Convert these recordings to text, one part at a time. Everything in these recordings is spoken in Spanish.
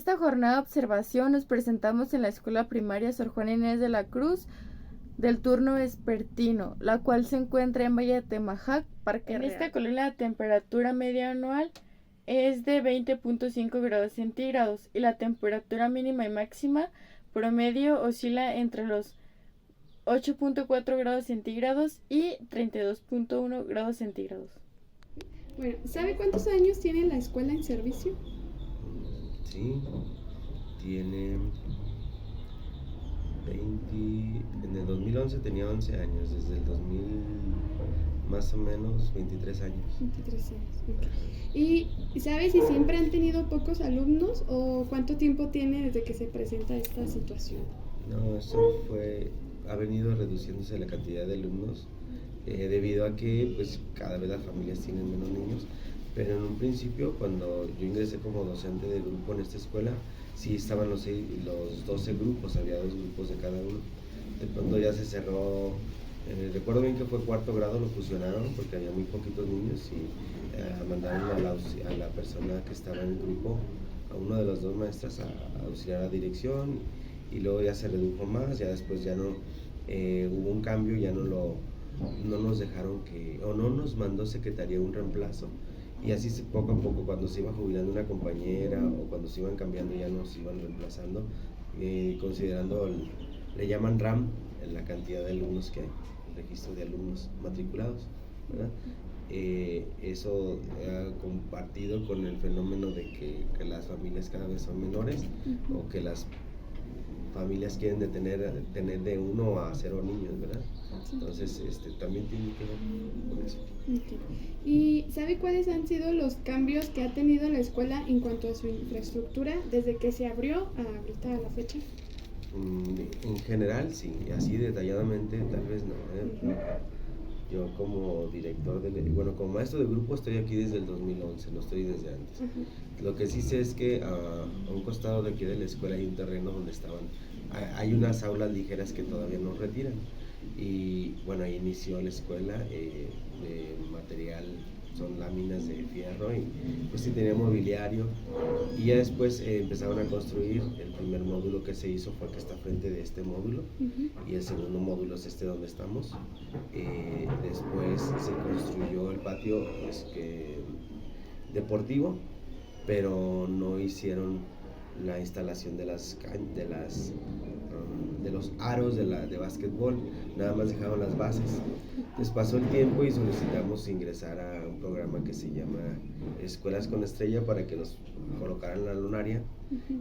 esta jornada de observación nos presentamos en la Escuela Primaria Sor Juana Inés de la Cruz del turno vespertino, la cual se encuentra en Valle de Temajac, Parque Real. En esta colonia la temperatura media anual es de 20.5 grados centígrados y la temperatura mínima y máxima promedio oscila entre los 8.4 grados centígrados y 32.1 grados centígrados. Bueno, ¿sabe cuántos años tiene la escuela en servicio? Sí, tiene 20, en el 2011 tenía 11 años, desde el 2000 más o menos 23 años. 23 años, ok. ¿Y sabe si siempre han tenido pocos alumnos o cuánto tiempo tiene desde que se presenta esta situación? No, eso ha venido reduciéndose la cantidad de alumnos debido a que pues cada vez las familias tienen menos niños, pero en un principio cuando yo ingresé como docente de grupo en esta escuela, sí estaban los 12 grupos, había 2 grupos de cada uno. De pronto ya se cerró, recuerdo bien que fue cuarto grado, lo fusionaron porque había muy poquitos niños y mandaron a la persona que estaba en el grupo, a uno de las 2 maestras a auxiliar a dirección, y luego ya se redujo más, ya después ya no hubo un cambio, ya no nos dejaron no nos mandó secretaría un reemplazo, y así poco a poco, cuando se iba jubilando una compañera o cuando se iban cambiando, ya nos iban reemplazando, considerando le llaman RAM, en la cantidad de alumnos que hay, el registro de alumnos matriculados, ¿verdad? Eso ha compartido con el fenómeno de que las familias cada vez son menores, o que las familias quieren tener de 1 a 0 niños, ¿verdad? Entonces también tiene que ver con eso. Okay. ¿Y sabe cuáles han sido los cambios que ha tenido la escuela en cuanto a su infraestructura desde que se abrió ahorita a la fecha? En general sí, así detalladamente tal vez no. Yo como director, como maestro de grupo estoy aquí desde el 2011, no estoy desde antes. Lo que sí sé es que a un costado de aquí de la escuela hay un terreno donde hay unas aulas ligeras que todavía no retiran. Y bueno, ahí inició la escuela, de material, son láminas de fierro, y pues sí tenía mobiliario, y ya después empezaron a construir. El primer módulo que se hizo fue el que está frente de este módulo, y el segundo módulo es donde estamos. Después se construyó el patio deportivo, pero no hicieron la instalación de los aros de básquetbol, nada más dejaron las bases. Entonces pasó el tiempo y solicitamos ingresar a un programa que se llama Escuelas con Estrella para que nos colocaran la lunaria.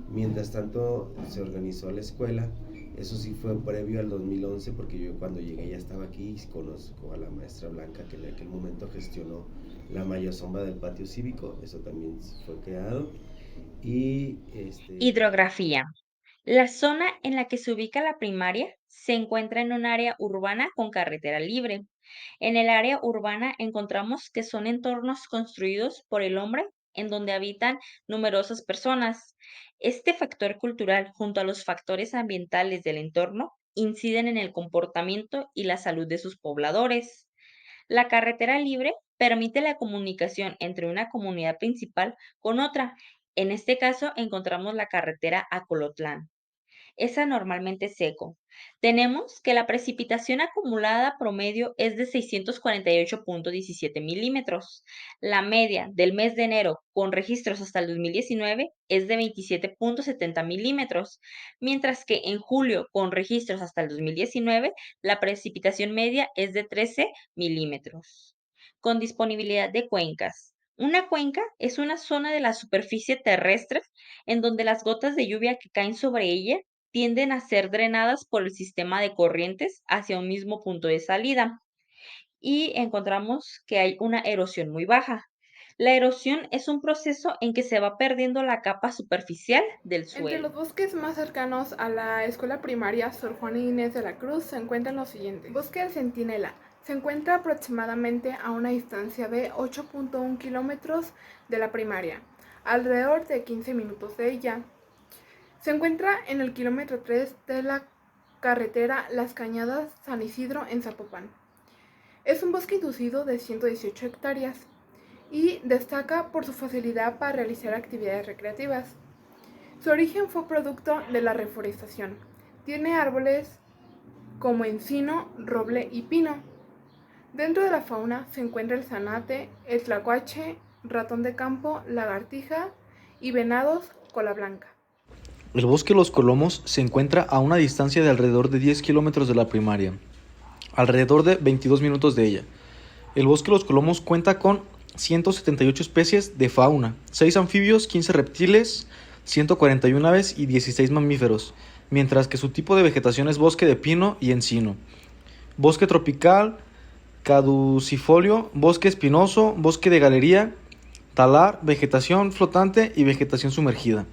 Mientras tanto se organizó la escuela. Eso sí fue previo al 2011, porque yo cuando llegué ya estaba aquí y conozco a la maestra Blanca, que en aquel momento gestionó la mayosombra del patio cívico. Eso también fue creado. Y Hidrografía. La zona en la que se ubica la primaria se encuentra en un área urbana con carretera libre. En el área urbana encontramos que son entornos construidos por el hombre en donde habitan numerosas personas. Este factor cultural, junto a los factores ambientales del entorno, inciden en el comportamiento y la salud de sus pobladores. La carretera libre permite la comunicación entre una comunidad principal con otra. En este caso encontramos la carretera a Colotlán. Es anormalmente seco. Tenemos que la precipitación acumulada promedio es de 648.17 milímetros. La media del mes de enero, con registros hasta el 2019, es de 27.70 milímetros, mientras que en julio, con registros hasta el 2019, la precipitación media es de 13 milímetros. Con disponibilidad de cuencas. Una cuenca es una zona de la superficie terrestre en donde las gotas de lluvia que caen sobre ella tienden a ser drenadas por el sistema de corrientes hacia un mismo punto de salida, y encontramos que hay una erosión muy baja. La erosión es un proceso en que se va perdiendo la capa superficial del Entre los suelo. bosques más cercanos a la escuela primaria Sor Juana Inés de la Cruz se encuentran los siguientes. Bosque del Centinela. Se encuentra aproximadamente a una distancia de 8.1 kilómetros de la primaria, alrededor de 15 minutos de ella. Se encuentra en el kilómetro 3 de la carretera Las Cañadas San Isidro en Zapopan. Es un bosque inducido de 118 hectáreas y destaca por su facilidad para realizar actividades recreativas. Su origen fue producto de la reforestación. Tiene árboles como encino, roble y pino. Dentro de la fauna se encuentra el zanate, el tlacuache, ratón de campo, lagartija y venados cola blanca. El bosque Los Colomos se encuentra a una distancia de alrededor de 10 kilómetros de la primaria, alrededor de 22 minutos de ella. El bosque Los Colomos cuenta con 178 especies de fauna, 6 anfibios, 15 reptiles, 141 aves y 16 mamíferos, mientras que su tipo de vegetación es bosque de pino y encino, bosque tropical, caducifolio, bosque espinoso, bosque de galería, talar, vegetación flotante y vegetación sumergida.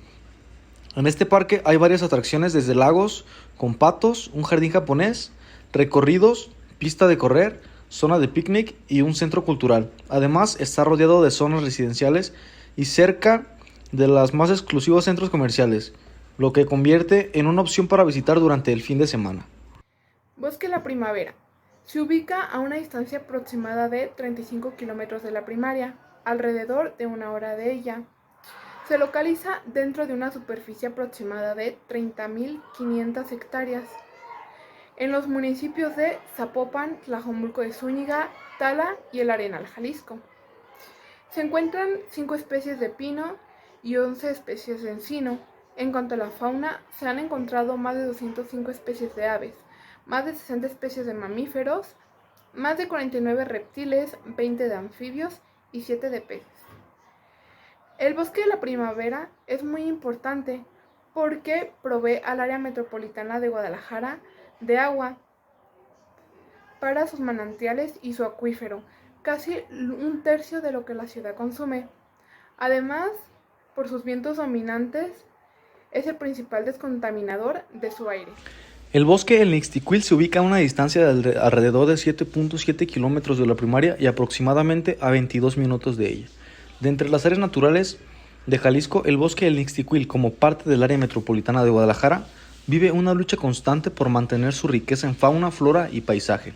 En este parque hay varias atracciones desde lagos con patos, un jardín japonés, recorridos, pista de correr, zona de picnic y un centro cultural. Además está rodeado de zonas residenciales y cerca de los más exclusivos centros comerciales, lo que convierte en una opción para visitar durante el fin de semana. Bosque La Primavera. Se ubica a una distancia aproximada de 35 kilómetros de la primaria, alrededor de una hora de ella. Se localiza dentro de una superficie aproximada de 30.500 hectáreas, en los municipios de Zapopan, Tlajomulco de Zúñiga, Tala y El Arenal, Jalisco. Se encuentran 5 especies de pino y 11 especies de encino. En cuanto a la fauna, se han encontrado más de 205 especies de aves, más de 60 especies de mamíferos, más de 49 reptiles, 20 de anfibios y 7 de peces. El bosque de la primavera es muy importante porque provee al área metropolitana de Guadalajara de agua para sus manantiales y su acuífero, casi un tercio de lo que la ciudad consume. Además, por sus vientos dominantes, es el principal descontaminador de su aire. El bosque El Nixtiquil se ubica a una distancia de alrededor de 7.7 kilómetros de la primaria y aproximadamente a 22 minutos de ella. De entre las áreas naturales de Jalisco, el bosque El Nixtiquil, como parte del área metropolitana de Guadalajara, vive una lucha constante por mantener su riqueza en fauna, flora y paisaje.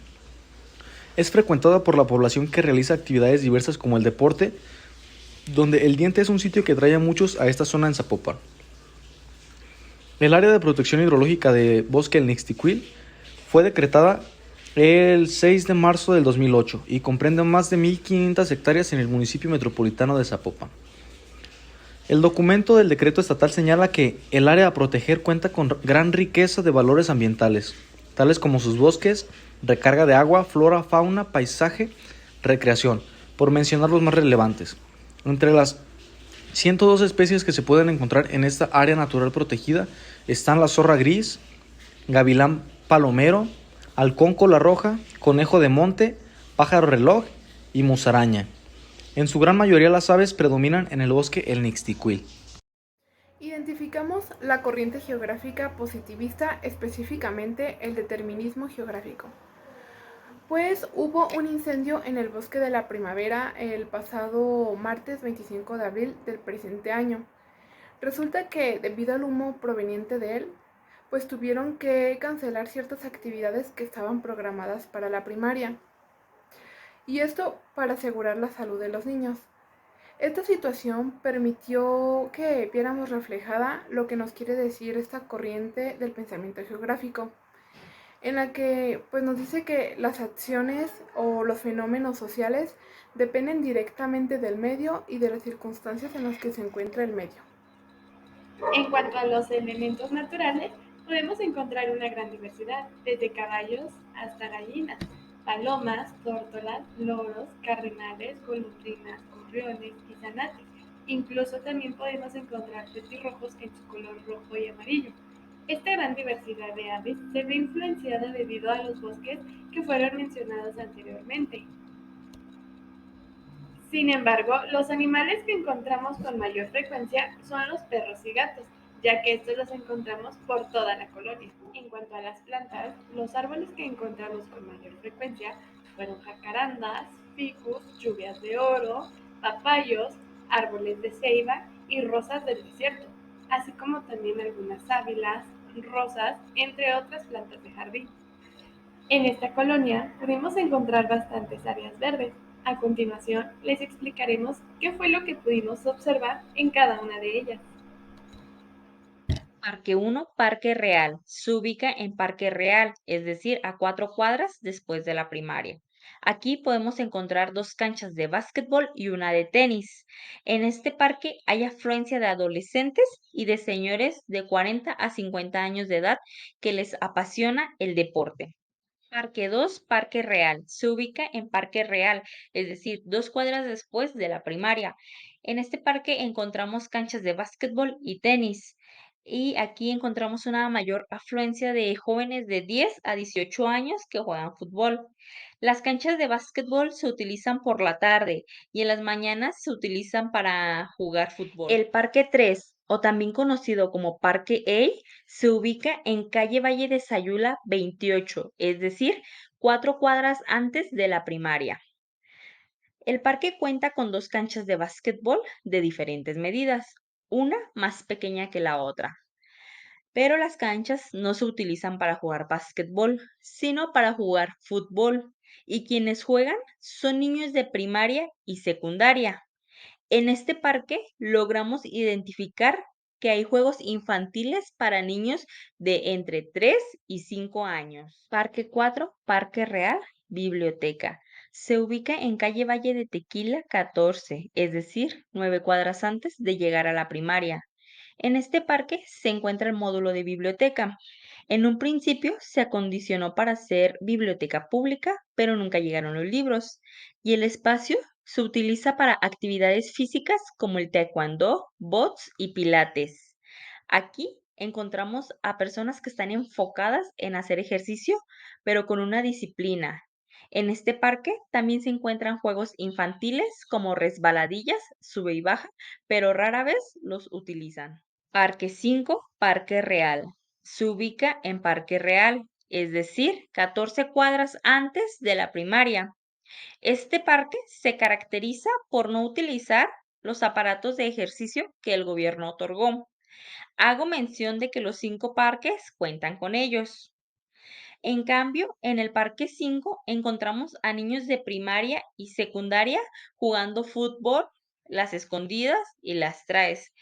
Es frecuentada por la población que realiza actividades diversas como el deporte, donde el Diente es un sitio que atrae a muchos a esta zona en Zapopan. El área de protección hidrológica de Bosque El Nixtiquil fue decretada el 6 de marzo del 2008 y comprende más de 1.500 hectáreas en el municipio metropolitano de Zapopan. El documento del decreto estatal señala que el área a proteger cuenta con gran riqueza de valores ambientales, tales como sus bosques, recarga de agua, flora, fauna, paisaje, recreación, por mencionar los más relevantes. Entre las 102 especies que se pueden encontrar en esta área natural protegida están la zorra gris, gavilán palomero, halcón cola roja, conejo de monte, pájaro reloj y musaraña. En su gran mayoría las aves predominan en el bosque El Nixtiquil. Identificamos la corriente geográfica positivista, específicamente el determinismo geográfico. Pues hubo un incendio en el bosque de la primavera el pasado martes 25 de abril del presente año. Resulta que debido al humo proveniente de él, pues tuvieron que cancelar ciertas actividades que estaban programadas para la primaria. Y esto para asegurar la salud de los niños. Esta situación permitió que viéramos reflejada lo que nos quiere decir esta corriente del pensamiento geográfico, en la que pues nos dice que las acciones o los fenómenos sociales dependen directamente del medio y de las circunstancias en las que se encuentra el medio. En cuanto a los elementos naturales, podemos encontrar una gran diversidad, desde caballos hasta gallinas, palomas, tórtolas, loros, cardenales, golondrinas, gorriones y zanates. Incluso también podemos encontrar petirrojos en su color rojo y amarillo. Esta gran diversidad de aves se ve influenciada debido a los bosques que fueron mencionados anteriormente. Sin embargo, los animales que encontramos con mayor frecuencia son los perros y gatos, ya que estos los encontramos por toda la colonia. En cuanto a las plantas, los árboles que encontramos con mayor frecuencia fueron jacarandas, ficus, lluvias de oro, papayos, árboles de ceiba y rosas del desierto, así como también algunas sábilas, rosas, entre otras plantas de jardín. En esta colonia pudimos encontrar bastantes áreas verdes. A continuación, les explicaremos qué fue lo que pudimos observar en cada una de ellas. Parque 1, Parque Real. Se ubica en Parque Real, es decir, a 4 cuadras después de la primaria. Aquí podemos encontrar 2 canchas de básquetbol y una de tenis. En este parque hay afluencia de adolescentes y de señores de 40 a 50 años de edad que les apasiona el deporte. Parque 2, Parque Real. Se ubica en Parque Real, es decir, 2 cuadras después de la primaria. En este parque encontramos canchas de básquetbol y tenis. Y aquí encontramos una mayor afluencia de jóvenes de 10 a 18 años que juegan fútbol. Las canchas de básquetbol se utilizan por la tarde y en las mañanas se utilizan para jugar fútbol. El Parque 3, o también conocido como Parque A, se ubica en calle Valle de Sayula 28, es decir, 4 cuadras antes de la primaria. El parque cuenta con 2 canchas de básquetbol de diferentes medidas, una más pequeña que la otra. Pero las canchas no se utilizan para jugar básquetbol, sino para jugar fútbol. Y quienes juegan son niños de primaria y secundaria. En este parque logramos identificar que hay juegos infantiles para niños de entre 3 y 5 años. Parque 4, Parque Real, Biblioteca. Se ubica en calle Valle de Tequila 14, es decir, 9 cuadras antes de llegar a la primaria. En este parque se encuentra el módulo de biblioteca. En un principio se acondicionó para ser biblioteca pública, pero nunca llegaron los libros. Y el espacio se utiliza para actividades físicas como el taekwondo, bots y pilates. Aquí encontramos a personas que están enfocadas en hacer ejercicio, pero con una disciplina. En este parque también se encuentran juegos infantiles como resbaladillas, sube y baja, pero rara vez los utilizan. Parque 5, Parque Real. Se ubica en Parque Real, es decir, 14 cuadras antes de la primaria. Este parque se caracteriza por no utilizar los aparatos de ejercicio que el gobierno otorgó. Hago mención de que los 5 parques cuentan con ellos. En cambio, en el Parque 5 encontramos a niños de primaria y secundaria jugando fútbol, las escondidas y las traes.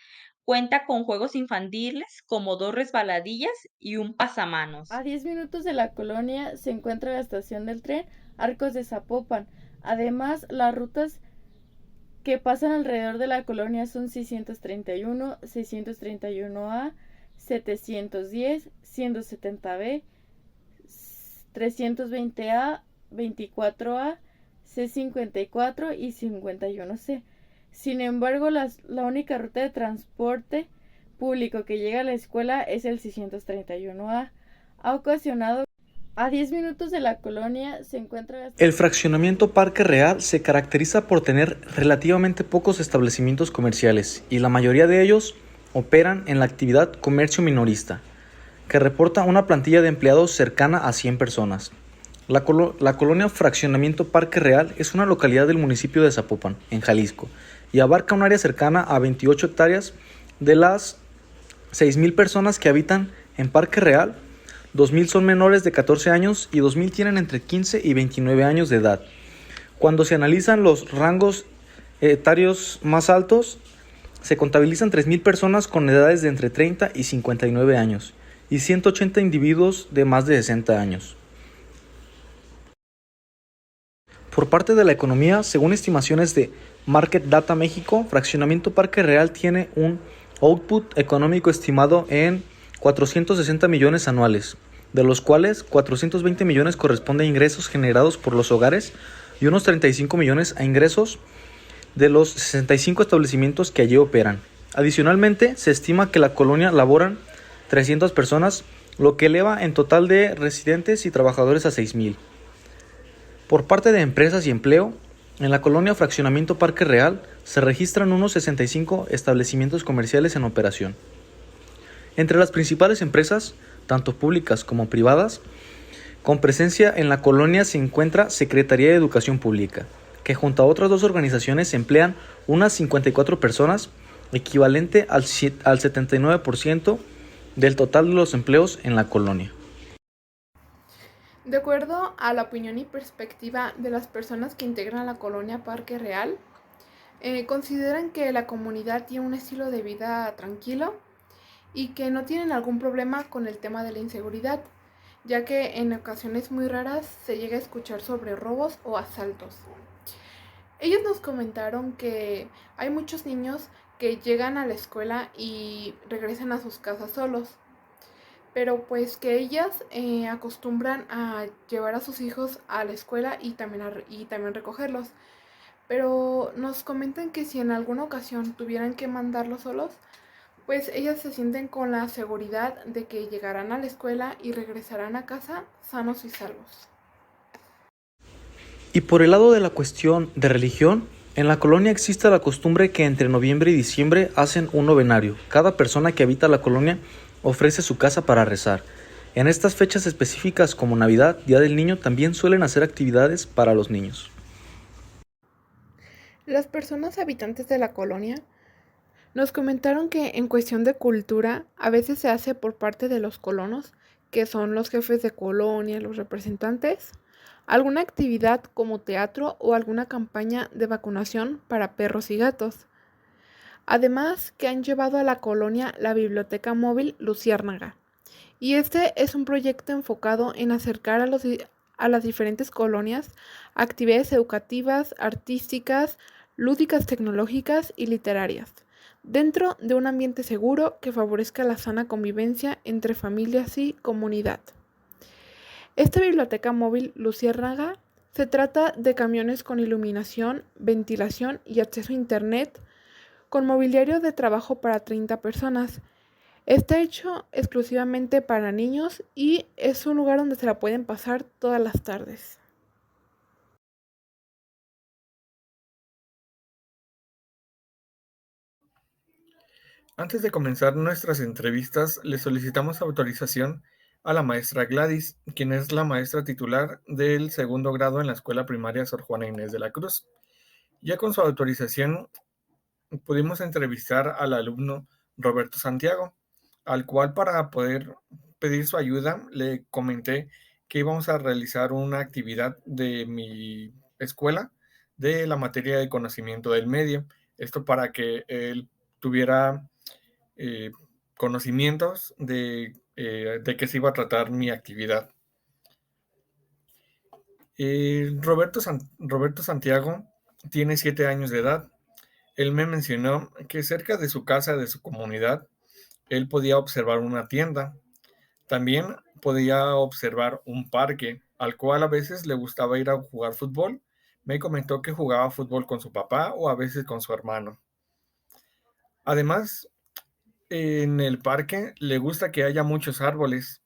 Cuenta con juegos infantiles como 2 resbaladillas y un pasamanos. A 10 minutos de la colonia se encuentra la estación del tren Arcos de Zapopan. Además, las rutas que pasan alrededor de la colonia son 631, 631A, 710, 170B, 320A, 24A, C54 y 51C. Sin embargo, la única ruta de transporte público que llega a la escuela es el 631A. Ha ocasionado a 10 minutos de la colonia se encuentra... El fraccionamiento Parque Real se caracteriza por tener relativamente pocos establecimientos comerciales y la mayoría de ellos operan en la actividad comercio minorista, que reporta una plantilla de empleados cercana a 100 personas. La colonia Fraccionamiento Parque Real es una localidad del municipio de Zapopan, en Jalisco, y abarca un área cercana a 28 hectáreas. De las 6,000 personas que habitan en Parque Real, 2,000 son menores de 14 años y 2,000 tienen entre 15 y 29 años de edad. Cuando se analizan los rangos etarios más altos, se contabilizan 3,000 personas con edades de entre 30 y 59 años y 180 individuos de más de 60 años. Por parte de la economía, según estimaciones de Market Data México, Fraccionamiento Parque Real tiene un output económico estimado en 460 millones anuales, de los cuales 420 millones corresponden a ingresos generados por los hogares y unos 35 millones a ingresos de los 65 establecimientos que allí operan. Adicionalmente, se estima que la colonia laboran 300 personas, lo que eleva en total de residentes y trabajadores a 6,000. Por parte de empresas y empleo, en la colonia Fraccionamiento Parque Real se registran unos 65 establecimientos comerciales en operación. Entre las principales empresas, tanto públicas como privadas, con presencia en la colonia se encuentra Secretaría de Educación Pública, que junto a otras 2 organizaciones emplean unas 54 personas, equivalente al 79% del total de los empleos en la colonia. De acuerdo a la opinión y perspectiva de las personas que integran la colonia Parque Real, consideran que la comunidad tiene un estilo de vida tranquilo y que no tienen algún problema con el tema de la inseguridad, ya que en ocasiones muy raras se llega a escuchar sobre robos o asaltos. Ellos nos comentaron que hay muchos niños que llegan a la escuela y regresan a sus casas solos, pero pues que ellas acostumbran a llevar a sus hijos a la escuela y también recogerlos. Pero nos comentan que si en alguna ocasión tuvieran que mandarlos solos, pues ellas se sienten con la seguridad de que llegarán a la escuela y regresarán a casa sanos y salvos. Y por el lado de la cuestión de religión, en la colonia existe la costumbre que entre noviembre y diciembre hacen un novenario. Cada persona que habita la colonia ofrece su casa para rezar. En estas fechas específicas como Navidad, Día del Niño, también suelen hacer actividades para los niños. Las personas habitantes de la colonia nos comentaron que en cuestión de cultura a veces se hace por parte de los colonos, que son los jefes de colonia, los representantes, alguna actividad como teatro o alguna campaña de vacunación para perros y gatos. Además, que han llevado a la colonia la biblioteca móvil Luciérnaga. Y este es un proyecto enfocado en acercar a las diferentes colonias actividades educativas, artísticas, lúdicas, tecnológicas y literarias, dentro de un ambiente seguro que favorezca la sana convivencia entre familias y comunidad. Esta biblioteca móvil Luciérnaga se trata de camiones con iluminación, ventilación y acceso a Internet, con mobiliario de trabajo para 30 personas. Está hecho exclusivamente para niños y es un lugar donde se la pueden pasar todas las tardes. Antes de comenzar nuestras entrevistas, le solicitamos autorización a la maestra Gladys, quien es la maestra titular del segundo grado en la escuela primaria Sor Juana Inés de la Cruz. Ya con su autorización pudimos entrevistar al alumno Roberto Santiago, al cual para poder pedir su ayuda le comenté que íbamos a realizar una actividad de mi escuela de la materia de conocimiento del medio. Esto para que él tuviera eh, conocimientos de qué se iba a tratar mi actividad. Roberto Santiago tiene 7 años de edad. Él me mencionó que cerca de su casa, de su comunidad, él podía observar una tienda. También podía observar un parque, al cual a veces le gustaba ir a jugar fútbol. Me comentó que jugaba fútbol con su papá o a veces con su hermano. Además, en el parque le gusta que haya muchos árboles,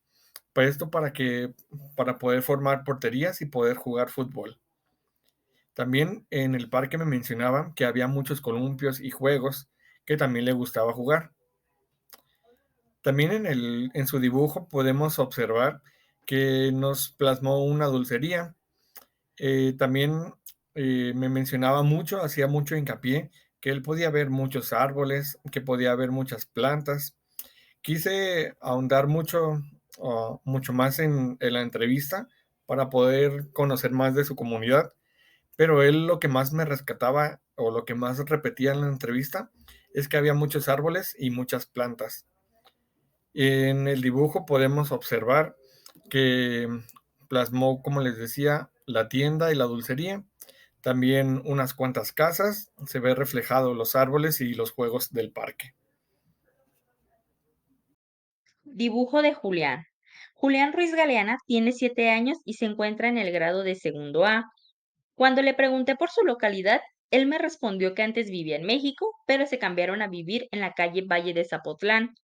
para esto para poder formar porterías y poder jugar fútbol. También en el parque me mencionaban que había muchos columpios y juegos que también le gustaba jugar. También en su dibujo podemos observar que nos plasmó una dulcería. También me mencionaba mucho, hacía mucho hincapié que él podía ver muchos árboles, que podía ver muchas plantas. Quise ahondar mucho más en la entrevista para poder conocer más de su comunidad, pero él lo que más me rescataba o lo que más repetía en la entrevista es que había muchos árboles y muchas plantas. En el dibujo podemos observar que plasmó, como les decía, la tienda y la dulcería, también unas cuantas casas, se ve reflejado los árboles y los juegos del parque. Dibujo de Julián. Julián Ruiz Galeana tiene 7 años y se encuentra en el grado de segundo A. Cuando le pregunté por su localidad, él me respondió que antes vivía en México, pero se cambiaron a vivir en la calle Valle de Zapotlán.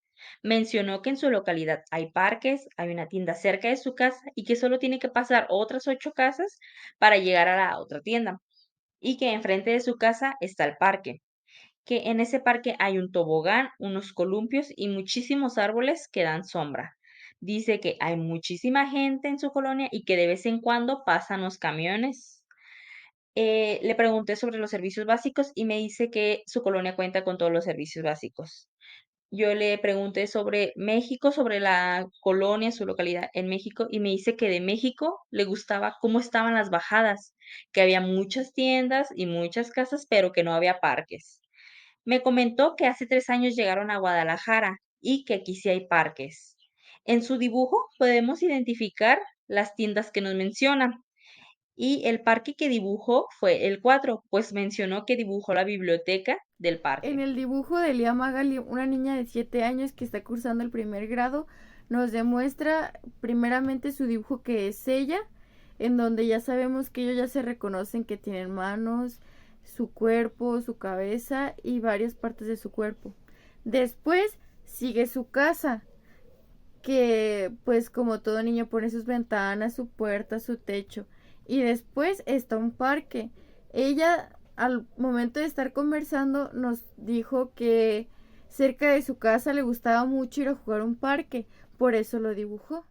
Mencionó que en su localidad hay parques, hay una tienda cerca de su casa y que solo tiene que pasar otras 8 casas para llegar a la otra tienda, y que enfrente de su casa está el parque, que en ese parque hay un tobogán, unos columpios y muchísimos árboles que dan sombra. Dice que hay muchísima gente en su colonia y que de vez en cuando pasan los camiones. Le pregunté sobre los servicios básicos y me dice que su colonia cuenta con todos los servicios básicos. Yo le pregunté sobre México, sobre la colonia, su localidad en México, y me dice que de México le gustaba cómo estaban las bajadas, que había muchas tiendas y muchas casas, pero que no había parques. Me comentó que hace 3 años llegaron a Guadalajara y que aquí sí hay parques. En su dibujo podemos identificar las tiendas que nos mencionan. Y el parque que dibujó fue el 4, pues mencionó que dibujó la biblioteca del En parque. el dibujo de Lia Magali, una niña de 7 años que está cursando el primer grado, nos demuestra primeramente su dibujo que es ella, en donde ya sabemos que ellos ya se reconocen que tienen manos, su cuerpo, su cabeza y varias partes de su cuerpo. Después sigue su casa, que pues como todo niño pone sus ventanas, su puerta, su techo. Y después está un parque. Ella al momento de estar conversando nos dijo que cerca de su casa le gustaba mucho ir a jugar a un parque, por eso lo dibujó.